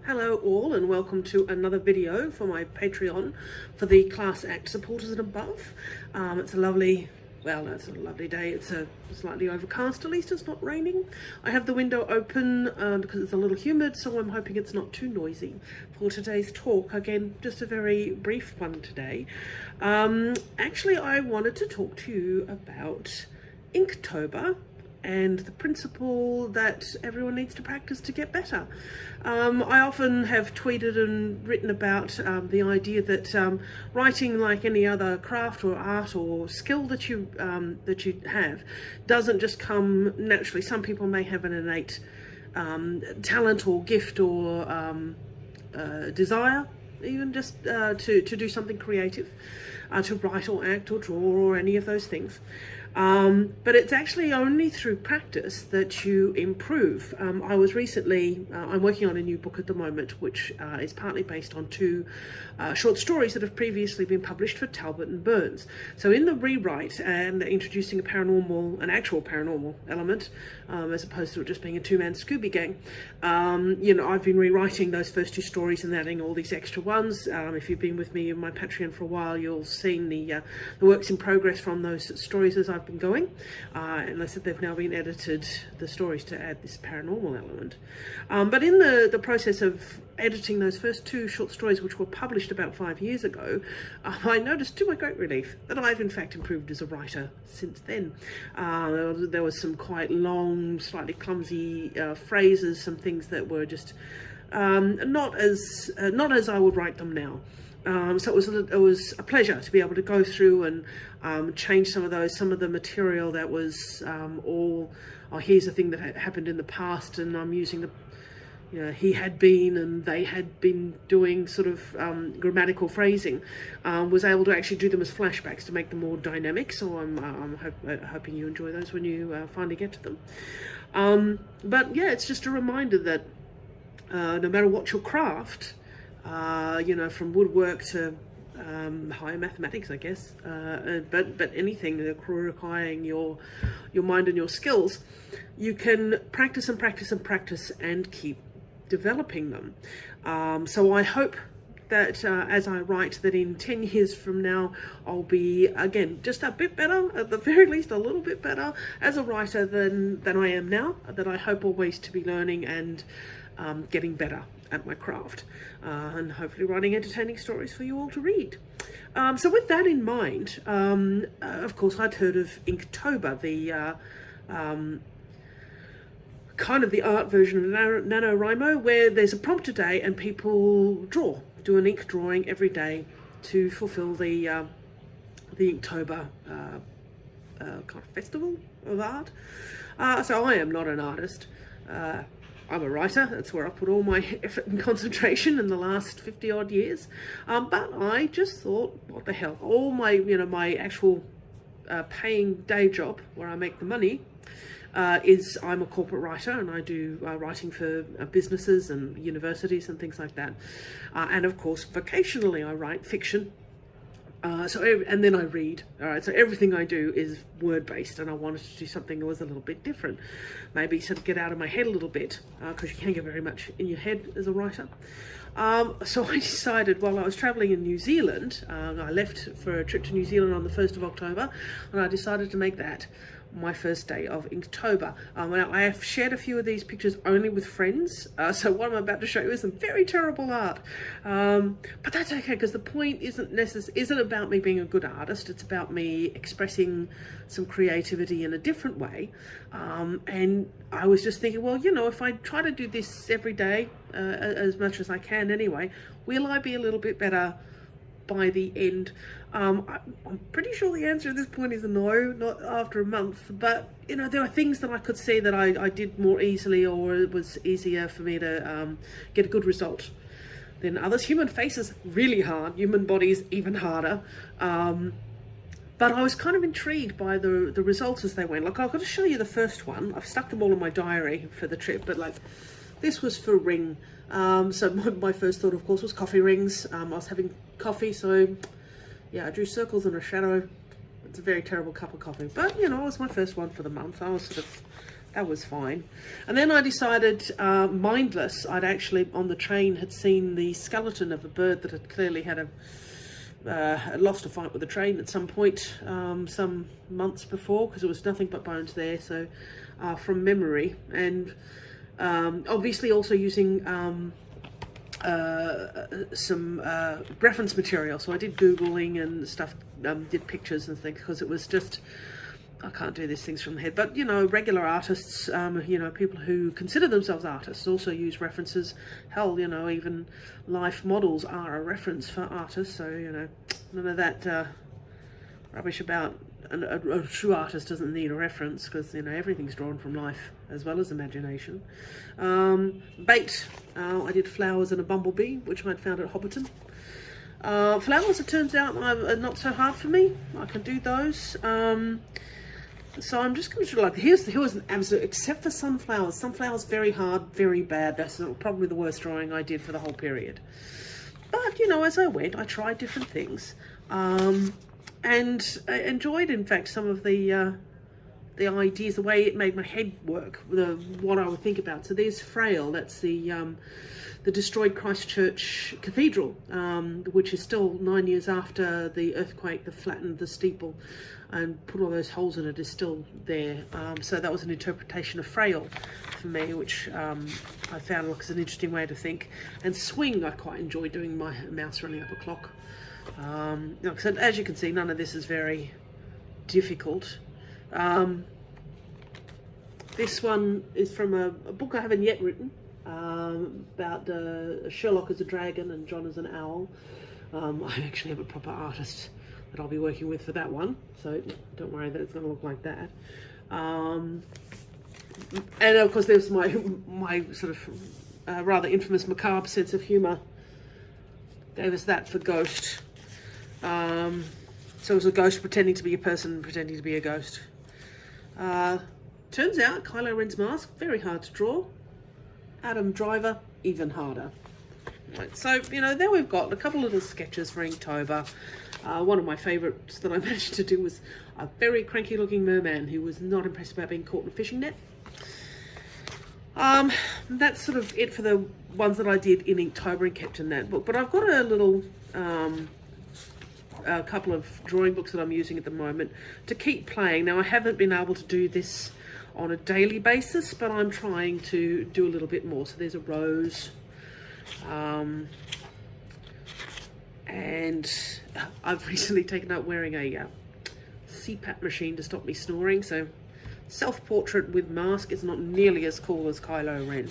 Hello all and welcome to another video for my Patreon for the Class Act supporters and above. It's a lovely, well, it's a lovely day. It's a slightly overcast, at least it's not raining. I have the window open because it's a little humid, so I'm hoping it's not too noisy for today's talk. Again, just a very brief one today. Actually, I wanted to talk to you about Inktober and the principle that everyone needs to practice to get better. I often have tweeted and written about the idea that writing, like any other craft or art or skill that you have, doesn't just come naturally. Some people may have an innate talent or gift or desire, even just to do something creative, to write or act or draw or any of those things. But it's actually only through practice that you improve. I was recently, I'm working on a new book at the moment, which is partly based on two short stories that have previously been published for Talbot and Burns. So in the rewrite and introducing an actual paranormal element, as opposed to it just being a two-man Scooby gang, I've been rewriting those first two stories and adding all these extra ones. If you've been with me in my Patreon for a while, you'll have seen the works in progress from those stories as I've been going, and I said they've now been edited, the stories, to add this paranormal element. But in the process of editing those first two short stories, which were published about 5 years ago, I noticed, to my great relief, that I've in fact improved as a writer since then. There was some quite long, slightly clumsy phrases, some things that were just not as I would write them now. So it was a pleasure to be able to go through and change some of the material that was here's a thing that happened in the past, and I'm using he had been and they had been doing sort of grammatical phrasing. Was able to actually do them as flashbacks to make them more dynamic, so I'm hoping you enjoy those when you finally get to them. But yeah, it's just a reminder that no matter what your craft, from woodwork to higher mathematics, I guess, but anything requiring your mind and your skills, you can practice and practice and practice and keep developing them. So I hope that as I write, that in 10 years from now I'll be, again, just a bit better, at the very least a little bit better as a writer than I am now, that I hope always to be learning and getting better at my craft, and hopefully writing entertaining stories for you all to read. So with that in mind, of course I'd heard of Inktober, the kind of the art version of NaNoWriMo, where there's a prompt a day and people do an ink drawing every day to fulfill the Inktober kind of festival of art. So I am not an artist. I'm a writer. That's where I put all my effort and concentration in the last 50 odd years. But I just thought, what the hell? All my, my actual paying day job where I make the money is I'm a corporate writer, and I do writing for businesses and universities and things like that. And of course, vocationally, I write fiction. And then I read. All right, so everything I do is word-based, and I wanted to do something that was a little bit different. Maybe sort of get out of my head a little bit, because you can't get very much in your head as a writer. So I decided, while I was travelling in New Zealand, I left for a trip to New Zealand on the 1st of October, and I decided to make that my first day of Inktober. Now I have shared a few of these pictures only with friends, so what I'm about to show you is some very terrible art, but that's okay, because the point isn't about me being a good artist. It's about me expressing some creativity in a different way, and I was just thinking, well, if I try to do this every day, as much as I can anyway, will I be a little bit better by the end? I'm pretty sure the answer at this point is no, not after a month, but there are things that I could see that I did more easily, or it was easier for me to get a good result than others. Human faces really hard, human bodies even harder, but I was kind of intrigued by the results as they went. Like, I've got to show you the first one. I've stuck them all in my diary for the trip, but like, this was for ring. So my first thought, of course, was coffee rings. I was having coffee, so yeah, I drew circles and a shadow. It's a very terrible cup of coffee, but it was my first one for the month. I was sort of that was fine. And then I decided, mindless, I'd actually on the train had seen the skeleton of a bird that had clearly had lost a fight with the train at some point, some months before, because there was nothing but bones there. So from memory, and obviously also using some reference material. So I did Googling and stuff, did pictures and things, because it was just, I can't do these things from the head, but you know, regular artists, you know, people who consider themselves artists also use references. Hell, you know, even life models are a reference for artists. So, you know, none of that rubbish about a true artist doesn't need a reference, because, you know, everything's drawn from life as well as imagination. Bait, I did flowers and a bumblebee, which I'd found at Hobbiton. Flowers, it turns out, are not so hard for me. I can do those. So I'm just going to like, here's an absolute, except for sunflowers. Sunflowers, very hard, very bad. That's probably the worst drawing I did for the whole period. But, you know, as I went, I tried different things. And I enjoyed, in fact, some of the ideas, the way it made my head work, what I would think about. So there's Frail, that's the destroyed Christchurch Cathedral, which is still 9 years after the earthquake that flattened the steeple and put all those holes in it, is still there. So that was an interpretation of Frail for me, which I found like, an interesting way to think. And Swing, I quite enjoy doing my mouse running up a clock. So as you can see, none of this is very difficult. This one is from a book I haven't yet written, about Sherlock as a dragon and John as an owl. I actually have a proper artist that I'll be working with for that one, so don't worry that it's going to look like that. And of course there's my sort of rather infamous macabre sense of humour. Gave us that for Ghost. So it was a ghost pretending to be a person, pretending to be a ghost. Turns out Kylo Ren's mask, very hard to draw. Adam Driver, even harder. Right, so, you know, there we've got a couple little sketches for Inktober. One of my favourites that I managed to do was a very cranky looking merman who was not impressed about being caught in a fishing net. That's sort of it for the ones that I did in Inktober and kept in that book. But I've got a little, a couple of drawing books that I'm using at the moment to keep playing. Now, I haven't been able to do this on a daily basis, but I'm trying to do a little bit more. So there's a rose. And I've recently taken up wearing a CPAP machine to stop me snoring. So self-portrait with mask is not nearly as cool as Kylo Ren.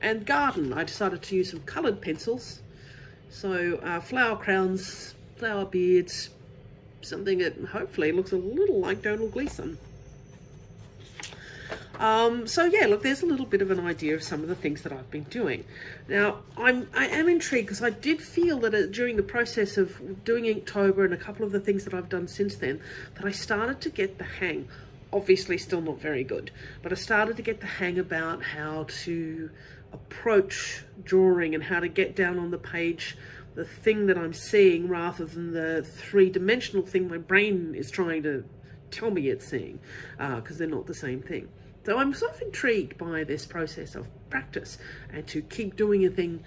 And garden, I decided to use some coloured pencils. So flower crowns, flower beards, something that hopefully looks a little like Donald Gleason. So yeah, look, there's a little bit of an idea of some of the things that I've been doing. Now, I am intrigued, because I did feel that during the process of doing Inktober and a couple of the things that I've done since then, that I started to get the hang. Obviously still not very good, but I started to get the hang about how to approach drawing and how to get down on the page the thing that I'm seeing rather than the three-dimensional thing my brain is trying to tell me it's seeing, because they're not the same thing. So I'm sort of intrigued by this process of practice and to keep doing a thing,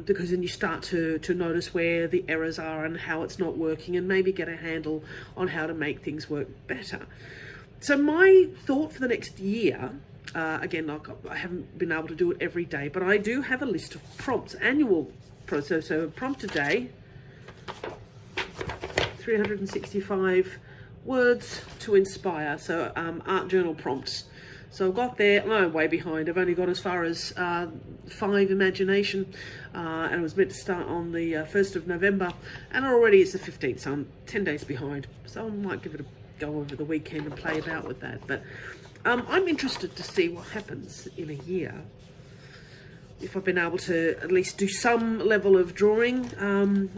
because then you start to notice where the errors are and how it's not working, and maybe get a handle on how to make things work better. So my thought for the next year, again, I haven't been able to do it every day, but I do have a list of prompts, annual prompts. So a prompt a day, 365 words to inspire. So art journal prompts. So I've got there, I'm way behind. I've only got as far as 5 imagination, and it was meant to start on the 1st of November, and already it's the 15th, so I'm 10 days behind. So I might give it a go over the weekend and play about with that. But I'm interested to see what happens in a year, if I've been able to at least do some level of drawing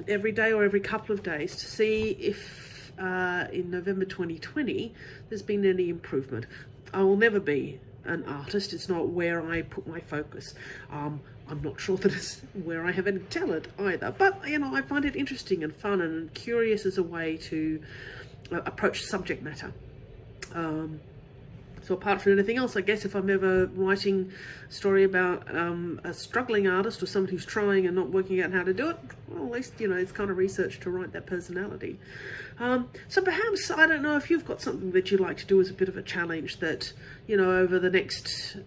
every day or every couple of days, to see if in November 2020 there's been any improvement. I will never be an artist. It's not where I put my focus. I'm not sure that it's where I have any talent either. But, you know, I find it interesting and fun and curious as a way to approach subject matter. So So apart from anything else, I guess if I'm ever writing a story about a struggling artist or someone who's trying and not working out how to do it, well, at least, it's kind of research to write that personality. So perhaps, I don't know if you've got something that you'd like to do as a bit of a challenge that, over the next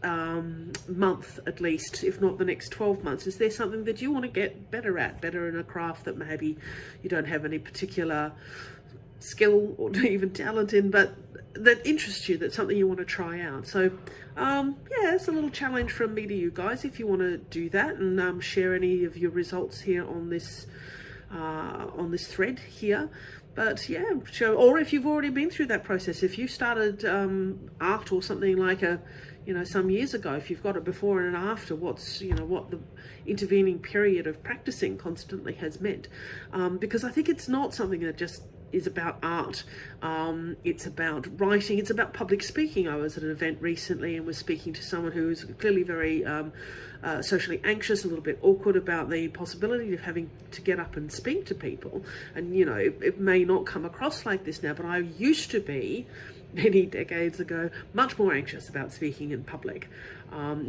month at least, if not the next 12 months, is there something that you want to get better in a craft that maybe you don't have any particular skill or even talent in, but that interests you, that's something you want to try out? So yeah, it's a little challenge from me to you guys if you want to do that, and share any of your results here on this thread here. But yeah, or if you've already been through that process, if you started art or something like some years ago, if you've got it before and after, what the intervening period of practicing constantly has meant, because I think it's not something that just is about art. It's about writing, it's about public speaking. I was at an event recently and was speaking to someone who was clearly very socially anxious, a little bit awkward about the possibility of having to get up and speak to people. And it may not come across like this now, but I used to be, many decades ago, much more anxious about speaking in public.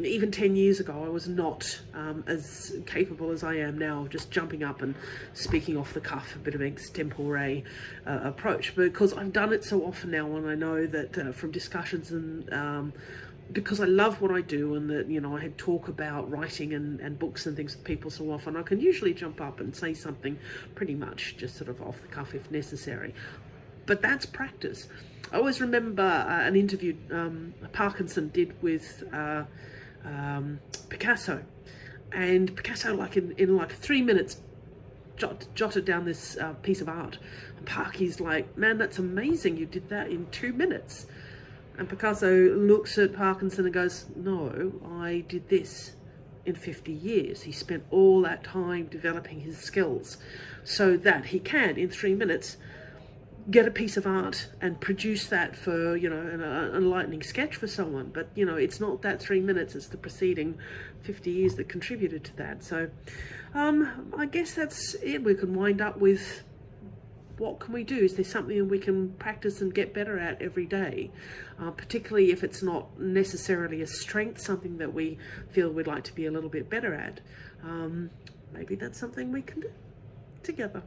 Even 10 years ago, I was not as capable as I am now of just jumping up and speaking off the cuff, a bit of extempore approach, because I've done it so often now, and I know that from discussions and because I love what I do, and that I had talk about writing and books and things with people so often, I can usually jump up and say something pretty much just sort of off the cuff if necessary. But that's practice. I always remember an interview Parkinson did with Picasso, and Picasso, like in like 3 minutes, jotted down this piece of art, and Parky's like, "Man, that's amazing, you did that in 2 minutes." And Picasso looks at Parkinson and goes, "No, I did this in 50 years. He spent all that time developing his skills so that he can, in 3 minutes, get a piece of art and produce that for, an enlightening sketch for someone. But, it's not that 3 minutes, it's the preceding 50 years that contributed to that." So I guess that's it. We can wind up with, what can we do? Is there something we can practice and get better at every day? Particularly if it's not necessarily a strength, something that we feel we'd like to be a little bit better at. Maybe that's something we can do together.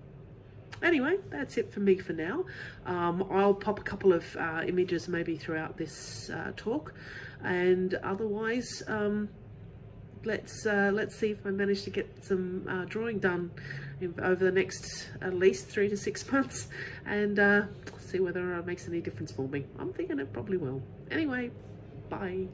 Anyway, that's it for me for now. I'll pop a couple of images maybe throughout this talk, and otherwise let's see if I manage to get some drawing done over the next at least 3 to 6 months, and see whether it makes any difference for me. I'm thinking it probably will. Anyway, bye.